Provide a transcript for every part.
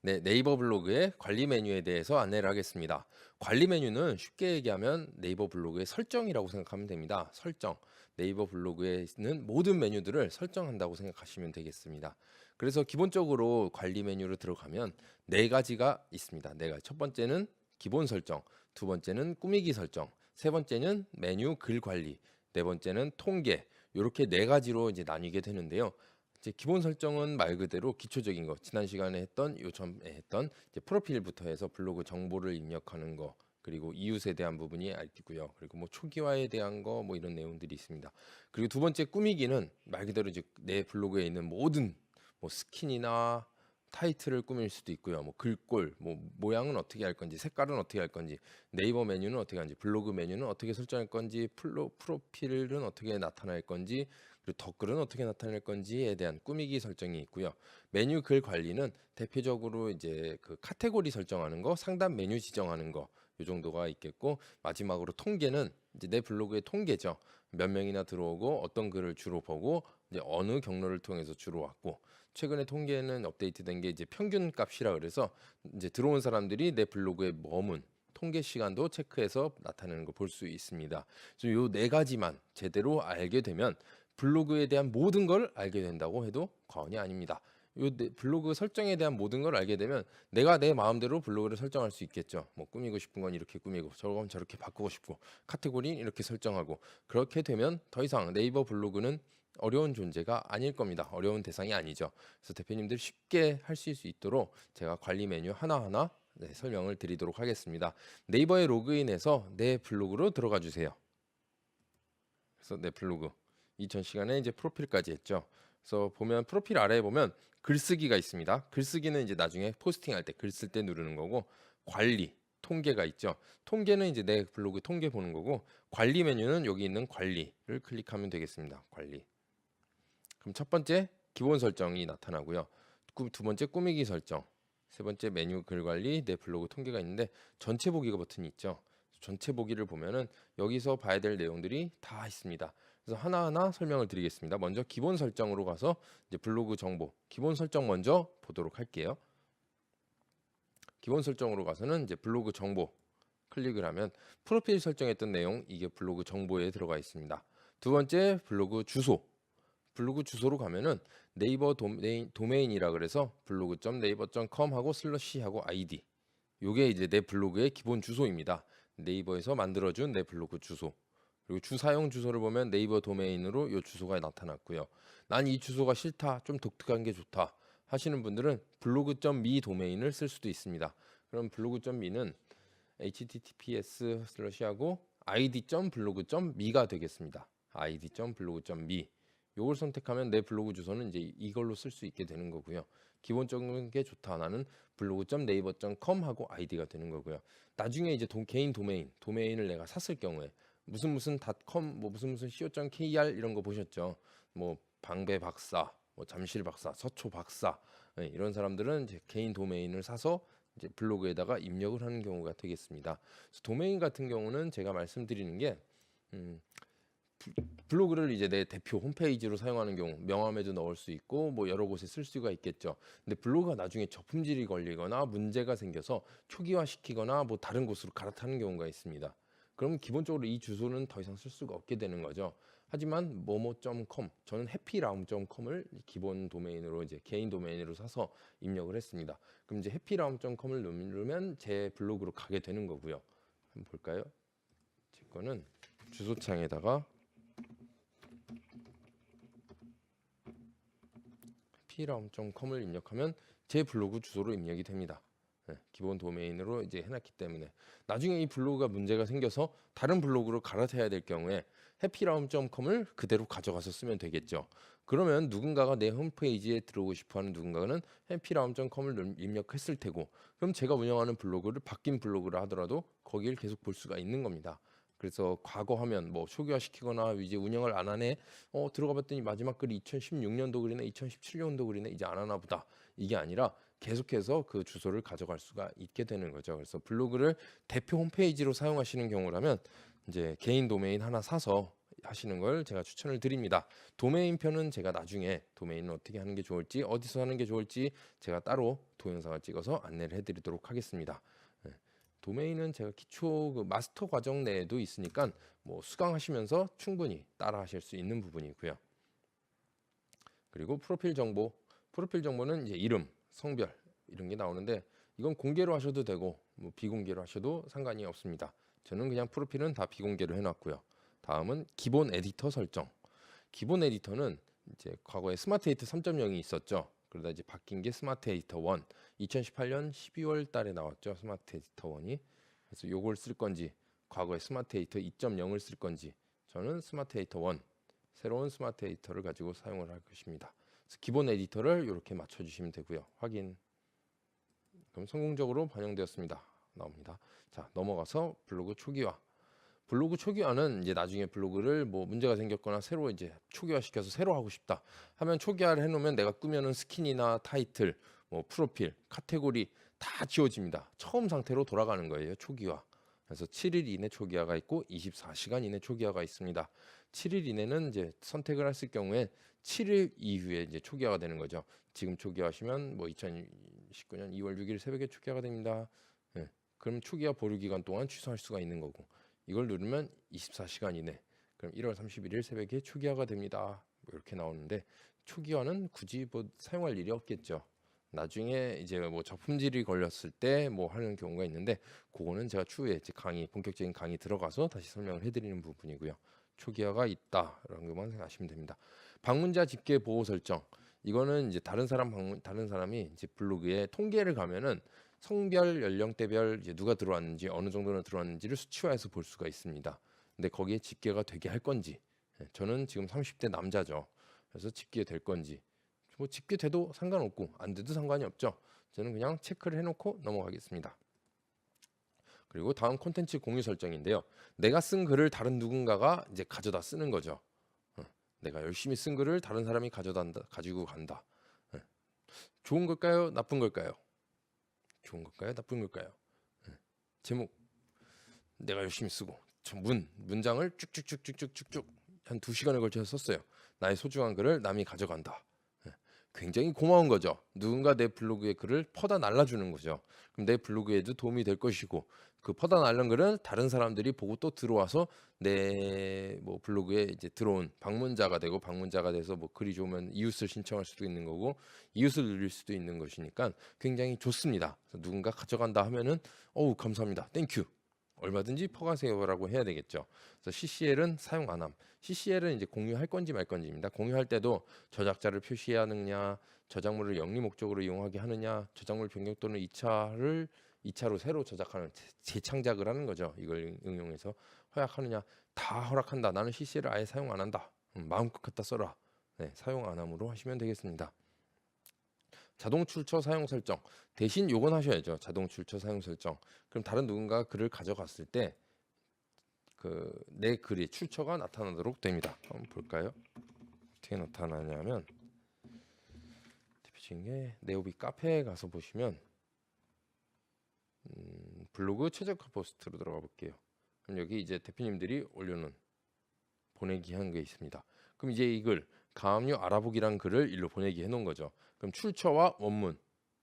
네, 네이버 블로그의 관리 메뉴에 대해서 안내를 하겠습니다. 관리 메뉴는 쉽게 얘기하면 네이버 블로그의 설정이라고 생각하면 됩니다. 설정. 네이버 블로그에 있는 모든 메뉴들을 설정한다고 생각하시면 되겠습니다. 그래서 기본적으로 관리 메뉴로 들어가면 네 가지가 있습니다. 네 가지. 첫 번째는 기본 설정, 두 번째는 꾸미기 설정, 세 번째는 메뉴 글 관리, 네 번째는 통계. 이렇게 네 가지로 이제 나뉘게 되는데요. 이제 기본 설정은 말 그대로 기초적인 거, 지난 시간에 했던 요전에 했던 이제 프로필부터 해서 블로그 정보를 입력하는 거, 그리고 이웃에 대한 부분이 있고요. 그리고 뭐 초기화에 대한 거 뭐 이런 내용들이 있습니다. 그리고 두 번째 꾸미기는 말 그대로 이제 내 블로그에 있는 모든 뭐 스킨이나 타이틀을 꾸밀 수도 있고요. 뭐 글꼴, 뭐 모양은 어떻게 할 건지, 색깔은 어떻게 할 건지, 네이버 메뉴는 어떻게 하는지, 블로그 메뉴는 어떻게 설정할 건지, 프로필은 어떻게 나타날 건지, 그리고 댓글은 어떻게 나타낼 건지에 대한 꾸미기 설정이 있고요. 메뉴 글 관리는 대표적으로 이제 그 카테고리 설정하는 거, 상단 메뉴 지정하는 거, 요 정도가 있겠고, 마지막으로 통계는 이제 내 블로그의 통계죠. 몇 명이나 들어오고 어떤 글을 주로 보고 이제 어느 경로를 통해서 주로 왔고, 최근에 통계는 업데이트된 게 이제 평균 값이라 그래서 이제 들어온 사람들이 내 블로그에 머문 통계 시간도 체크해서 나타내는 거 볼 수 있습니다. 그래서 요 네 가지만 제대로 알게 되면 블로그에 대한 모든 걸 알게 된다고 해도 과언이 아닙니다. 블로그 설정에 대한 모든 걸 알게 되면 내가 내 마음대로 블로그를 설정할 수 있겠죠. 뭐 꾸미고 싶은 건 이렇게 꾸미고 저건 저렇게 바꾸고 싶고 카테고리 이렇게 설정하고 그렇게 되면 더 이상 네이버 블로그는 어려운 존재가 아닐 겁니다. 어려운 대상이 아니죠. 그래서 대표님들 쉽게 하실 수 있도록 제가 관리 메뉴 하나하나 설명을 드리도록 하겠습니다. 네이버에 로그인해서 내 블로그로 들어가 주세요. 그래서 내 블로그 2000시간에 이제 프로필까지 했죠. 그래서 보면 프로필 아래에 보면 글쓰기가 있습니다. 글쓰기는 이제 나중에 포스팅할 때 글 쓸 때 누르는 거고 관리, 통계가 있죠. 통계는 이제 내 블로그 통계 보는 거고 관리 메뉴는 여기 있는 관리를 클릭하면 되겠습니다. 관리. 그럼 첫 번째 기본 설정이 나타나고요. 두 번째 꾸미기 설정, 세 번째 메뉴 글 관리, 내 블로그 통계가 있는데 전체 보기가 버튼이 있죠. 전체 보기를 보면은 여기서 봐야 될 내용들이 다 있습니다. 그래서 하나하나 설명을 드리겠습니다. 먼저 기본 설정으로 가서 이제 블로그 정보, 기본 설정 먼저 보도록 할게요. 기본 설정으로 가서는 이제 블로그 정보 클릭을 하면 프로필 설정했던 내용 이게 블로그 정보에 들어가 있습니다. 두 번째 블로그 주소, 블로그 주소로 가면은 네이버 도메인이라 그래서 블로그.naver.com 하고 슬러시 하고 아이디, 요게 이제 내 블로그의 기본 주소입니다. 네이버에서 만들어준 내 블로그 주소. 그리고 주사용 주소를 보면 네이버 도메인으로 요 주소가 나타났고요. 난 이 주소가 싫다, 좀 독특한 게 좋다 하시는 분들은 블로그.me 도메인을 쓸 수도 있습니다. 그럼 블로그.me는 https 슬러시하고 id.blog.me가 되겠습니다. id.blog.me 요걸 선택하면 내 블로그 주소는 이제 이걸로 쓸 수 있게 되는 거고요. 기본적인 게 좋다. 나는 블로그.naver.com 하고 아이디가 되는 거고요. 나중에 이제 개인 도메인을 내가 샀을 경우에 무슨 .com 뭐 무슨 co.kr 이런 거 보셨죠? 뭐 방배 박사, 뭐 잠실 박사, 서초 박사 이런 사람들은 이제 개인 도메인을 사서 이제 블로그에다가 입력을 하는 경우가 되겠습니다. 그래서 도메인 같은 경우는 제가 말씀드리는 게 블로그를 이제 내 대표 홈페이지로 사용하는 경우 명함에도 넣을 수 있고 뭐 여러 곳에 쓸 수가 있겠죠. 근데 블로그가 나중에 저품질이 걸리거나 문제가 생겨서 초기화 시키거나 뭐 다른 곳으로 갈아타는 경우가 있습니다. 그럼 기본적으로 이 주소는 더 이상 쓸 수가 없게 되는 거죠. 하지만 뭐뭐.com, 저는 해피라움.com을 기본 도메인으로 이제 개인 도메인으로 사서 입력을 했습니다. 그럼 이제 해피라움.com을 누르면 제 블로그로 가게 되는 거고요. 한번 볼까요? 제 거는 주소창에다가 pram.com을 입력하면 제 블로그 주소로 입력이 됩니다. 기본 도메인으로 이제 해놨기 때문에 나중에 이 블로그가 문제가 생겨서 다른 블로그로 갈아타야 될 경우에 해피라움.com을 그대로 가져가서 쓰면 되겠죠. 그러면 누군가가 내 홈페이지에 들어오고 싶어하는 누군가는 해피라움.com을 입력했을 테고 그럼 제가 운영하는 블로그를 바뀐 블로그를 하더라도 거기를 계속 볼 수가 있는 겁니다. 그래서 과거 화면 뭐 초기화 시키거나 이제 운영을 안 하네. 들어가 봤더니 마지막 글이 2016년도 글이네, 2017년도 글이네. 이제 안 하나 보다. 이게 아니라 계속해서 그 주소를 가져갈 수가 있게 되는 거죠. 그래서 블로그를 대표 홈페이지로 사용하시는 경우라면 이제 개인 도메인 하나 사서 하시는 걸 제가 추천을 드립니다. 도메인 편은 제가 나중에 도메인은 어떻게 하는 게 좋을지, 어디서 하는 게 좋을지 제가 따로 동영상을 찍어서 안내를 해드리도록 하겠습니다. 예, 도메인은 제가 기초 그 마스터 과정 내에도 있으니까 뭐 수강하시면서 충분히 따라 하실 수 있는 부분이고요. 그리고 프로필 정보는 이제 이름, 성별 이런 게 나오는데 이건 공개로 하셔도 되고 뭐 비공개로 하셔도 상관이 없습니다. 저는 그냥 프로필은 다 비공개로 해놨고요. 다음은 기본 에디터 설정. 기본 에디터는 이제 과거에 스마트 에디터 3.0이 있었죠. 그러다 이제 바뀐 게 스마트 에디터 1. 2018년 12월 달에 나왔죠. 스마트 에디터 1이. 그래서 요걸 쓸 건지 과거에 스마트 에디터 2.0을 쓸 건지 저는 스마트 에디터 1 새로운 스마트 에디터를 가지고 사용을 할 것입니다. 그래서 기본 에디터를 이렇게 맞춰주시면 되고요. 확인. 그럼 성공적으로 반영되었습니다. 나옵니다. 자, 넘어가서 블로그 초기화. 블로그 초기화는 이제 나중에 블로그를 뭐 문제가 생겼거나 새로 이제 초기화 시켜서 새로 하고 싶다 하면 초기화를 해놓으면 내가 꾸며놓은 스킨이나 타이틀, 뭐 프로필, 카테고리 다 지워집니다. 처음 상태로 돌아가는 거예요. 초기화. 그래서 7일 이내 초기화가 있고 24시간 이내 초기화가 있습니다. 7일 이내는 이제 선택을 했을 경우에 7일 이후에 이제 초기화가 되는 거죠. 지금 초기화하시면 뭐 2019년 2월 6일 새벽에 초기화가 됩니다. 네. 그럼 초기화 보류 기간 동안 취소할 수가 있는 거고 이걸 누르면 24시간 이내 그럼 1월 31일 새벽에 초기화가 됩니다. 이렇게 나오는데 초기화는 굳이 뭐 사용할 일이 없겠죠. 나중에 이제 뭐 저품질이 걸렸을 때 뭐 하는 경우가 있는데 그거는 제가 추후에 이제 본격적인 강의 들어가서 다시 설명을 해드리는 부분이고요. 초기화가 있다라는 것만 생각하시면 됩니다. 방문자 집계 보호 설정. 이거는 이제 다른 사람이 이제 블로그에 통계를 가면은 성별, 연령대별 이제 누가 들어왔는지 어느 정도는 들어왔는지를 수치화해서 볼 수가 있습니다. 근데 거기에 집계가 되게 할 건지 저는 지금 30대 남자죠. 그래서 집계될 건지 뭐 집계돼도 상관없고 안 돼도 상관이 없죠. 저는 그냥 체크를 해놓고 넘어가겠습니다. 그리고 다음 콘텐츠 공유 설정인데요. 내가 쓴 글을 다른 누군가가 이제 가져다 쓰는 거죠. 내가 열심히 쓴 글을 다른 사람이 가지고 간다. 좋은 걸까요? 나쁜 걸까요? 좋은 걸까요? 나쁜 걸까요? 제목 내가 열심히 쓰고 문장을 쭉쭉쭉쭉쭉쭉 한 2시간에 걸쳐서 썼어요. 나의 소중한 글을 남이 가져간다. 굉장히 고마운 거죠. 누군가 내 블로그에 글을 퍼다 날라주는 거죠. 그럼 내 블로그에도 도움이 될 것이고 그 퍼다 날른 글은 다른 사람들이 보고 또 들어와서 내 뭐 블로그에 이제 들어온 방문자가 되고 방문자가 돼서 뭐 글이 좋으면 이웃을 신청할 수도 있는 거고 이웃을 누릴 수도 있는 것이니까 굉장히 좋습니다. 누군가 가져간다 하면은 어우 감사합니다. 땡큐. 얼마든지 퍼가세요라고 해야 되겠죠. 그래서 CCL은 사용 안 함. CCL은 이제 공유할 건지 말 건지입니다. 공유할 때도 저작자를 표시하느냐, 저작물을 영리 목적으로 이용하게 하느냐, 저작물 변경 또는 2차로 새로 저작하는 재창작을 하는 거죠. 이걸 응용해서 허락하느냐, 다 허락한다. 나는 CCL을 아예 사용 안 한다. 마음껏 갖다 써라. 네, 사용 안 함으로 하시면 되겠습니다. 자동 출처 사용 설정 대신 요건 하셔야죠. 자동 출처 사용 설정. 그럼 다른 누군가 글을 가져갔을 때 그 내 글이 출처가 나타나도록 됩니다. 한번 볼까요? 어떻게 나타나냐면 대표적인 게 네오비 카페에 가서 보시면 블로그 최적화 포스트로 들어가 볼게요. 그럼 여기 이제 대표님들이 올려놓은 보내기 한 게 있습니다. 그럼 이제 이 글 가압류 알아보기란 글을 일로 보내기 해놓은 거죠. 그럼 출처와 원문,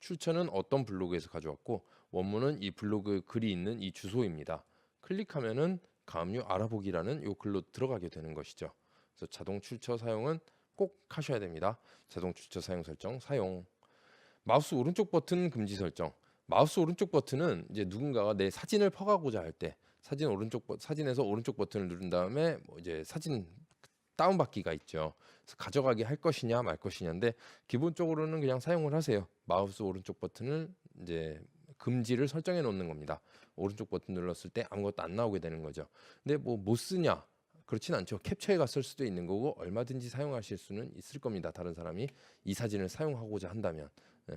출처는 어떤 블로그에서 가져왔고 원문은 이 블로그 글이 있는 이 주소입니다. 클릭하면은 가압류 알아보기라는 요 글로 들어가게 되는 것이죠. 그래서 자동 출처 사용은 꼭 하셔야 됩니다. 자동 출처 사용 설정 사용. 마우스 오른쪽 버튼 금지 설정. 마우스 오른쪽 버튼은 이제 누군가가 내 사진을 퍼가고자 할 때 사진에서 오른쪽 버튼을 누른 다음에 뭐 이제 사진 다운받기가 있죠. 그래서 가져가게 할 것이냐 말 것이냐인데 기본적으로는 그냥 사용을 하세요. 마우스 오른쪽 버튼을 이제 금지를 설정해 놓는 겁니다. 오른쪽 버튼 눌렀을 때 아무것도 안 나오게 되는 거죠. 근데 뭐 못 쓰냐? 그렇진 않죠. 캡처해가 쓸 수도 있는 거고 얼마든지 사용하실 수는 있을 겁니다. 다른 사람이 이 사진을 사용하고자 한다면. 네.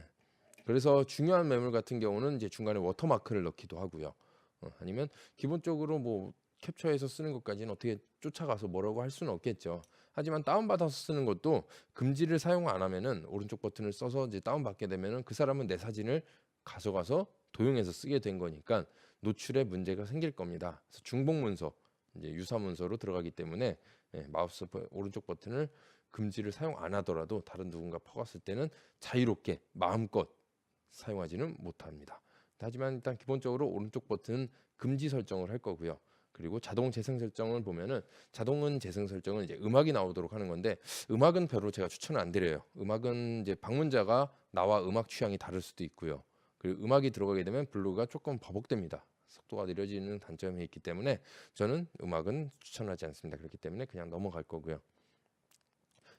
그래서 중요한 매물 같은 경우는 이제 중간에 워터마크를 넣기도 하고요. 아니면 기본적으로 뭐 캡처해서 쓰는 것까지는 어떻게 쫓아가서 뭐라고 할 수는 없겠죠. 하지만 다운받아서 쓰는 것도 금지를 사용 안 하면은 오른쪽 버튼을 써서 이제 다운받게 되면은 그 사람은 내 사진을 가져가서 도용해서 쓰게 된 거니까 노출에 문제가 생길 겁니다. 그래서 중복 문서, 이제 유사 문서로 들어가기 때문에 마우스 오른쪽 버튼을 금지를 사용 안 하더라도 다른 누군가 퍼갔을 때는 자유롭게 마음껏 사용하지는 못합니다. 하지만 일단 기본적으로 오른쪽 버튼은 금지 설정을 할 거고요. 그리고 자동 재생 설정을 보면은 자동 재생 설정은 이제 음악이 나오도록 하는 건데 음악은 별로 제가 추천을 안 드려요. 음악은 이제 방문자가 나와 음악 취향이 다를 수도 있고요. 그리고 음악이 들어가게 되면 블로그가 조금 버벅됩니다. 속도가 느려지는 단점이 있기 때문에 저는 음악은 추천하지 않습니다. 그렇기 때문에 그냥 넘어갈 거고요.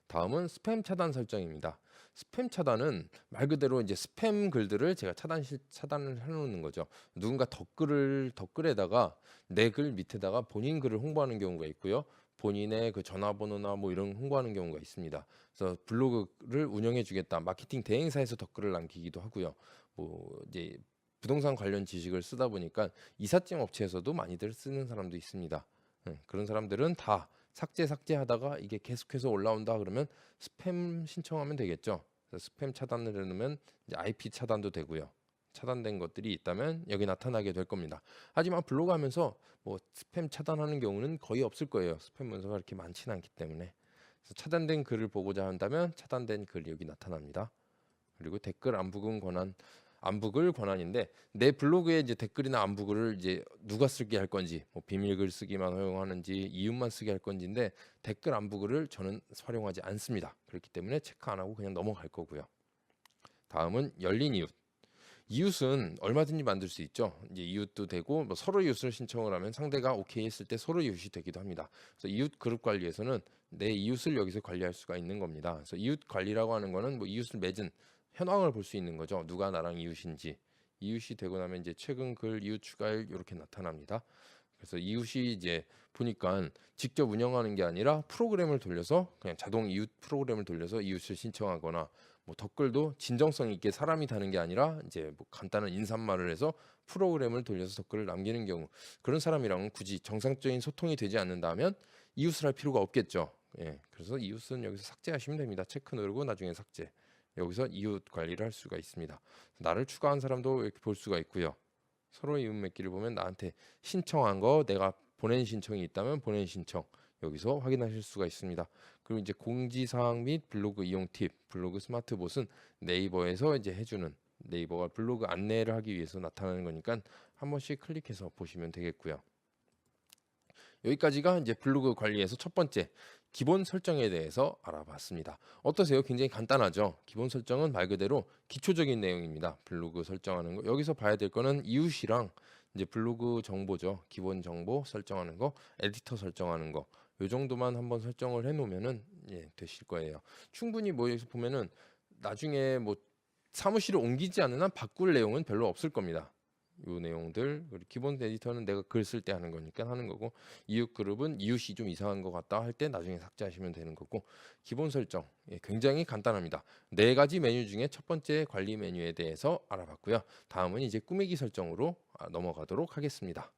다음은 스팸 차단 설정입니다. 스팸 차단은 말 그대로 이제 스팸 글들을 제가 차단을 해놓는 거죠. 누군가 댓글에다가 내 글 밑에다가 본인 글을 홍보하는 경우가 있고요. 본인의 그 전화번호나 뭐 이런 홍보하는 경우가 있습니다. 그래서 블로그를 운영해주겠다. 마케팅 대행사에서 댓글을 남기기도 하고요. 뭐 이제 부동산 관련 지식을 쓰다 보니까 이삿짐 업체에서도 많이들 쓰는 사람도 있습니다. 그런 사람들은 다 삭제하다가 이게 계속해서 올라온다 그러면 스팸 신청하면 되겠죠. 그래서 스팸 차단을 해놓으면 이제 IP 차단도 되고요. 차단된 것들이 있다면 여기 나타나게 될 겁니다. 하지만 블로그 하면서 뭐 스팸 차단하는 경우는 거의 없을 거예요. 스팸 문서가 그렇게 많지는 않기 때문에. 그래서 차단된 글을 보고자 한다면 차단된 글이 여기 나타납니다. 그리고 댓글 안북을 권한인데 내 블로그에 이제 댓글이나 안북을 이제 누가 쓰게 할 건지 뭐 비밀글 쓰기만 허용하는지 이웃만 쓰게 할 건지인데 댓글 안북을 저는 활용하지 않습니다. 그렇기 때문에 체크 안 하고 그냥 넘어갈 거고요. 다음은 열린 이웃. 이웃은 얼마든지 만들 수 있죠. 이제 이웃도 되고 뭐 서로 이웃을 신청을 하면 상대가 오케이 했을 때 서로 이웃이 되기도 합니다. 그래서 이웃 그룹 관리에서는 내 이웃을 여기서 관리할 수가 있는 겁니다. 그래서 이웃 관리라고 하는 거는 뭐 이웃을 맺은 현황을 볼 수 있는 거죠. 누가 나랑 이웃인지. 이웃이 되고 나면 이제 최근 글 이웃 추가일 이렇게 나타납니다. 그래서 이웃이 이제 보니까 직접 운영하는 게 아니라 프로그램을 돌려서 그냥 자동 이웃 프로그램을 돌려서 이웃을 신청하거나 뭐 댓글도 진정성 있게 사람이 다는 게 아니라 이제 뭐 간단한 인사말을 해서 프로그램을 돌려서 댓글을 남기는 경우 그런 사람이랑은 굳이 정상적인 소통이 되지 않는다면 이웃을 할 필요가 없겠죠. 그래서 이웃은 여기서 삭제하시면 됩니다. 체크 누르고 나중에 삭제. 여기서 이웃 관리를 할 수가 있습니다. 나를 추가한 사람도 이렇게 볼 수가 있고요. 서로 이웃 맺기를 보면 나한테 신청한 거 내가 보낸 신청이 있다면 보낸 신청 여기서 확인하실 수가 있습니다. 그리고 이제 공지사항 및 블로그 이용 팁, 블로그 스마트봇은 네이버에서 이제 해주는 네이버가 블로그 안내를 하기 위해서 나타나는 거니까 한 번씩 클릭해서 보시면 되겠고요. 여기까지가 이제 블로그 관리에서 첫 번째 기본 설정에 대해서 알아봤습니다. 어떠세요? 굉장히 간단하죠? 기본 설정은 말 그대로 기초적인 내용입니다. 블로그 설정하는 거. 여기서 봐야 될 거는 이웃이랑 이제 블로그 정보죠. 기본 정보 설정하는 거, 에디터 설정하는 거. 요 정도만 한번 설정을 해 놓으면은 되실 거예요. 충분히 뭐 여기서 보면은 나중에 뭐 사무실을 옮기지 않는 한 바꿀 내용은 별로 없을 겁니다. 요 내용들 그리고 기본 에디터는 내가 글 쓸 때 하는 거니까 하는 거고 이웃 그룹은 이웃이 좀 이상한 것 같다 할 때 나중에 삭제하시면 되는 거고 기본 설정 굉장히 간단합니다. 네 가지 메뉴 중에 첫 번째 관리 메뉴에 대해서 알아봤고요. 다음은 이제 꾸미기 설정으로 넘어가도록 하겠습니다.